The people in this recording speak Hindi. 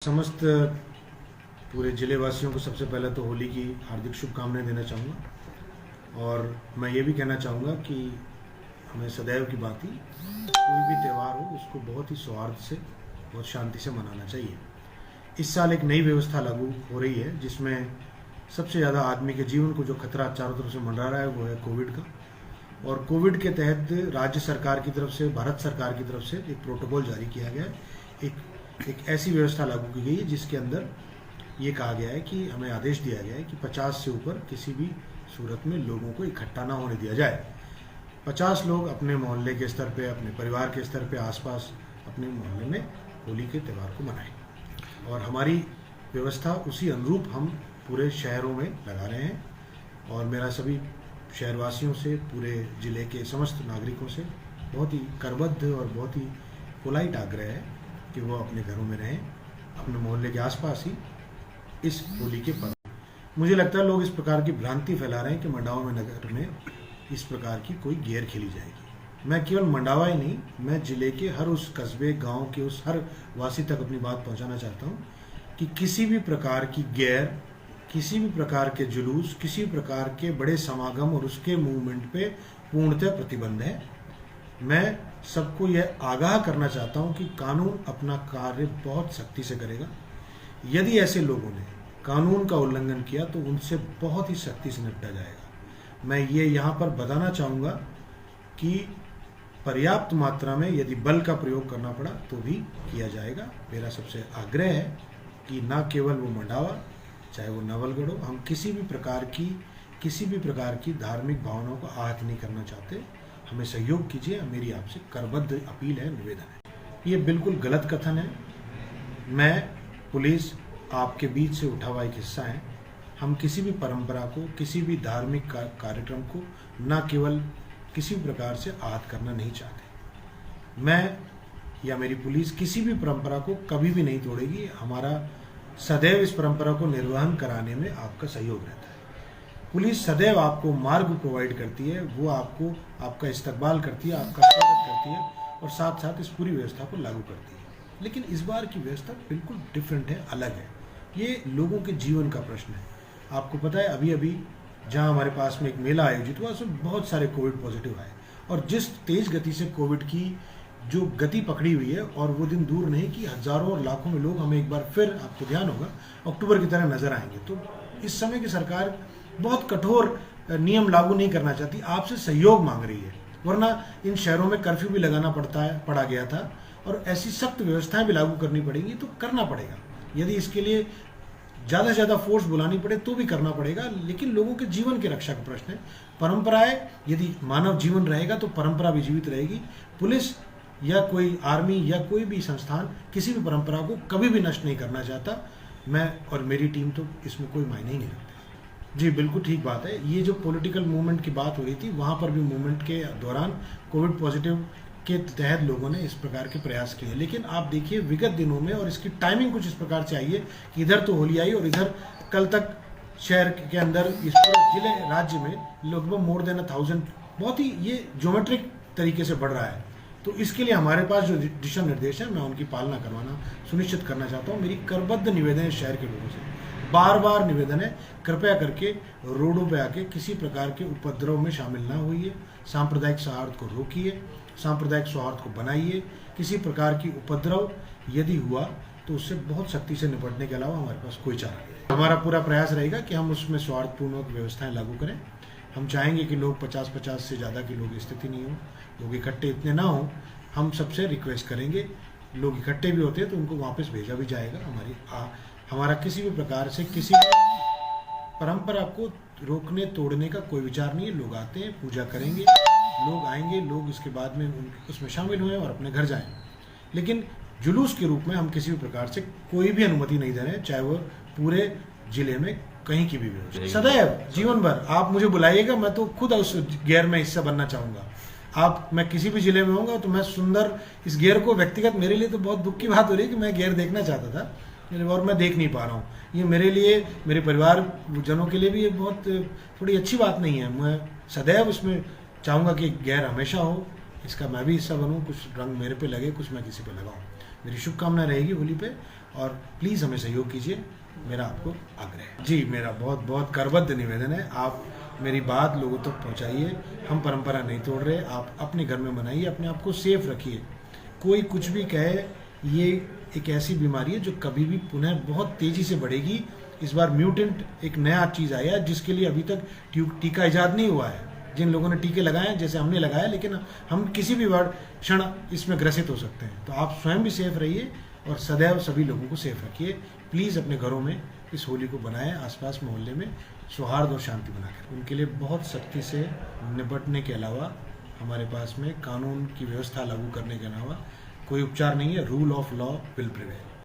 समस्त पूरे ज़िले वासियों को सबसे पहले तो होली की हार्दिक शुभकामनाएं देना चाहूँगा। और मैं ये भी कहना चाहूँगा कि हमें सदैव की भांति कोई भी त्यौहार हो उसको बहुत ही सौहार्द से, बहुत शांति से मनाना चाहिए। इस साल एक नई व्यवस्था लागू हो रही है जिसमें सबसे ज़्यादा आदमी के जीवन को जो खतरा चारों तरफ से मंडरा रहा है वो है कोविड का। और कोविड के तहत राज्य सरकार की तरफ से, भारत सरकार की तरफ से एक प्रोटोकॉल जारी किया गया है। एक ऐसी व्यवस्था लागू की गई है जिसके अंदर ये कहा गया है कि हमें आदेश दिया गया है कि 50 से ऊपर किसी भी सूरत में लोगों को इकट्ठा ना होने दिया जाए। 50 लोग अपने मोहल्ले के स्तर पे, अपने परिवार के स्तर पे, आसपास अपने मोहल्ले में होली के त्यौहार को मनाएं। और हमारी व्यवस्था उसी अनुरूप हम पूरे शहरों में लगा रहे हैं। और मेरा सभी शहरवासियों से, पूरे ज़िले के समस्त नागरिकों से बहुत ही करबद्ध और बहुत ही पोलाइट आग्रह है कि वो अपने घरों में रहें, अपने मोहल्ले के आसपास ही इस होली के पर्व। मुझे लगता है लोग इस प्रकार की भ्रांति फैला रहे हैं कि मंडावा में नगर में इस प्रकार की कोई गेर खेली जाएगी। मैं केवल मंडावा ही नहीं, मैं ज़िले के हर उस कस्बे, गांव के उस हर वासी तक अपनी बात पहुंचाना चाहता हूं कि किसी भी प्रकार की गेर, किसी भी प्रकार के जुलूस, किसी प्रकार के बड़े समागम और उसके मूवमेंट पे पूर्णतः प्रतिबंध है। मैं सबको यह आगाह करना चाहता हूं कि कानून अपना कार्य बहुत सख्ती से करेगा। यदि ऐसे लोगों ने कानून का उल्लंघन किया तो उनसे बहुत ही सख्ती से निपटा जाएगा। मैं ये यहाँ पर बताना चाहूँगा कि पर्याप्त मात्रा में यदि बल का प्रयोग करना पड़ा तो भी किया जाएगा। मेरा सबसे आग्रह है कि ना केवल वो मंडावा, चाहे वो नवलगढ़ हो, हम किसी भी प्रकार की धार्मिक भावनाओं को आहत नहीं करना चाहते। हमें सहयोग कीजिए, मेरी आपसे करबद्ध अपील है, निवेदन है। ये बिल्कुल गलत कथन है। मैं, पुलिस आपके बीच से उठा हुआ एक हिस्सा है। हम किसी भी परंपरा को, किसी भी धार्मिक कार्यक्रम को न केवल किसी भी प्रकार से आहत करना नहीं चाहते। मैं या मेरी पुलिस किसी भी परंपरा को कभी भी नहीं तोड़ेगी। हमारा सदैव इस परंपरा को निर्वहन कराने में आपका सहयोग रहता है। पुलिस सदैव आपको मार्ग प्रोवाइड करती है, वो आपको आपका इस्तकबाल करती है, आपका स्वागत करती है और साथ साथ इस पूरी व्यवस्था को लागू करती है। लेकिन इस बार की व्यवस्था बिल्कुल डिफरेंट है, अलग है। ये लोगों के जीवन का प्रश्न है। आपको पता है अभी अभी जहाँ हमारे पास में एक मेला आयोजित हुआ उसमें बहुत सारे कोविड पॉजिटिव आए। और जिस तेज गति से कोविड की जो गति पकड़ी हुई है, और वो दिन दूर नहीं कि हजारों और लाखों में लोग हमें एक बार फिर, आपको ध्यान होगा, अक्टूबर की तरह नजर आएंगे। तो इस समय की सरकार बहुत कठोर नियम लागू नहीं करना चाहती, आपसे सहयोग मांग रही है। वरना इन शहरों में कर्फ्यू भी लगाना पड़ा गया था और ऐसी सख्त व्यवस्थाएं भी लागू करनी पड़ेगी तो करना पड़ेगा। यदि इसके लिए ज़्यादा से ज़्यादा फोर्स बुलानी पड़े तो भी करना पड़ेगा। लेकिन लोगों के जीवन की रक्षा का प्रश्न है। परंपराएं, यदि मानव जीवन रहेगा तो परंपरा भी जीवित रहेगी। पुलिस या कोई आर्मी या कोई भी संस्थान किसी भी परंपरा को कभी भी नष्ट नहीं करना चाहता। मैं और मेरी टीम तो इसमें कोई मायने ही नहीं रखते। जी बिल्कुल ठीक बात है। ये जो पॉलिटिकल मूवमेंट की बात हो रही थी, वहाँ पर भी मूवमेंट के दौरान कोविड पॉजिटिव के तहत लोगों ने इस प्रकार के प्रयास किए। लेकिन आप देखिए विगत दिनों में, और इसकी टाइमिंग कुछ इस प्रकार से आई है कि इधर तो होली आई और इधर कल तक शहर के अंदर, इस पूरे जिले राज्य में लगभग मोर देन 1000 बहुत ही ये ज्योमेट्रिक तरीके से बढ़ रहा है। तो इसके लिए हमारे पास जो दिशा निर्देश है, मैं उनकी पालना करवाना सुनिश्चित करना चाहता हूँ। मेरी करबद्ध निवेदन है शहर के लोगों से, बार बार निवेदन है, कृपया करके रोडों पे आके किसी प्रकार के उपद्रव में शामिल ना होइए। सांप्रदायिक सौहार्द को रोकिए, सांप्रदायिक सौहार्द को बनाइए। किसी प्रकार की उपद्रव यदि हुआ तो उससे बहुत सख्ती से निपटने के अलावा हमारे पास कोई चारा नहीं। हमारा पूरा प्रयास रहेगा कि हम उसमें सौहार्दपूर्ण व्यवस्थाएं लागू करें। हम चाहेंगे कि लोग 50-50 से ज़्यादा की लोग स्थिति नहीं हो, लोग इकट्ठे इतने ना हो। हम सबसे रिक्वेस्ट करेंगे, लोग इकट्ठे भी होते हैं तो उनको वापस भेजा भी जाएगा। हमारा किसी भी प्रकार से किसी भी परंपरा को रोकने तोड़ने का कोई विचार नहीं है। लोग आते हैं, पूजा करेंगे, लोग आएंगे, लोग इसके बाद में उसमें शामिल हुए और अपने घर जाएं। लेकिन जुलूस के रूप में हम किसी भी प्रकार से कोई भी अनुमति नहीं दे रहे हैं, चाहे वो पूरे जिले में कहीं की भी व्यवस्था। सदैव जीवन भर आप मुझे बुलाइएगा, मैं तो खुद उस गेर में हिस्सा बनना चाहूँगा। मैं किसी भी जिले में होऊंगा तो मैं सुंदर इस गेर को, व्यक्तिगत मेरे लिए तो बहुत दुख की बात हो रही है कि मैं गेर देखना चाहता था और मैं देख नहीं पा रहा हूँ। ये मेरे लिए, मेरे परिवार जनों के लिए भी ये बहुत थोड़ी अच्छी बात नहीं है। मैं सदैव उसमें चाहूँगा कि गैर हमेशा हो, इसका मैं भी हिस्सा बनूँ, कुछ रंग मेरे पे लगे, कुछ मैं किसी पे लगाऊँ। मेरी शुभकामना रहेगी होली पे। और प्लीज़ हमें सहयोग कीजिए, मेरा आपको आग्रह है। जी, मेरा बहुत बहुत करबद्ध निवेदन है, आप मेरी बात लोगों तक पहुंचाइए। हम परंपरा नहीं तोड़ रहे, आप अपने घर में मनाइए, अपने आप को सेफ रखिए। कोई कुछ भी कहे, ये एक ऐसी बीमारी है जो कभी भी पुनः बहुत तेज़ी से बढ़ेगी। इस बार म्यूटेंट एक नया चीज़ आया है जिसके लिए अभी तक टीका इजाद नहीं हुआ है। जिन लोगों ने टीके लगाए हैं, जैसे हमने लगाया, लेकिन हम किसी भी क्षण इसमें ग्रसित हो सकते हैं। तो आप स्वयं भी सेफ रहिए और सदैव सभी लोगों को सेफ रखिए। प्लीज़ अपने घरों में इस होली को बनाएं, आसपास मोहल्ले में सौहार्द और शांति बनाकर। उनके लिए बहुत सख्ती से निपटने के अलावा हमारे पास में कानून की व्यवस्था लागू करने के अलावा कोई उपचार नहीं है। Rule of law will prevail.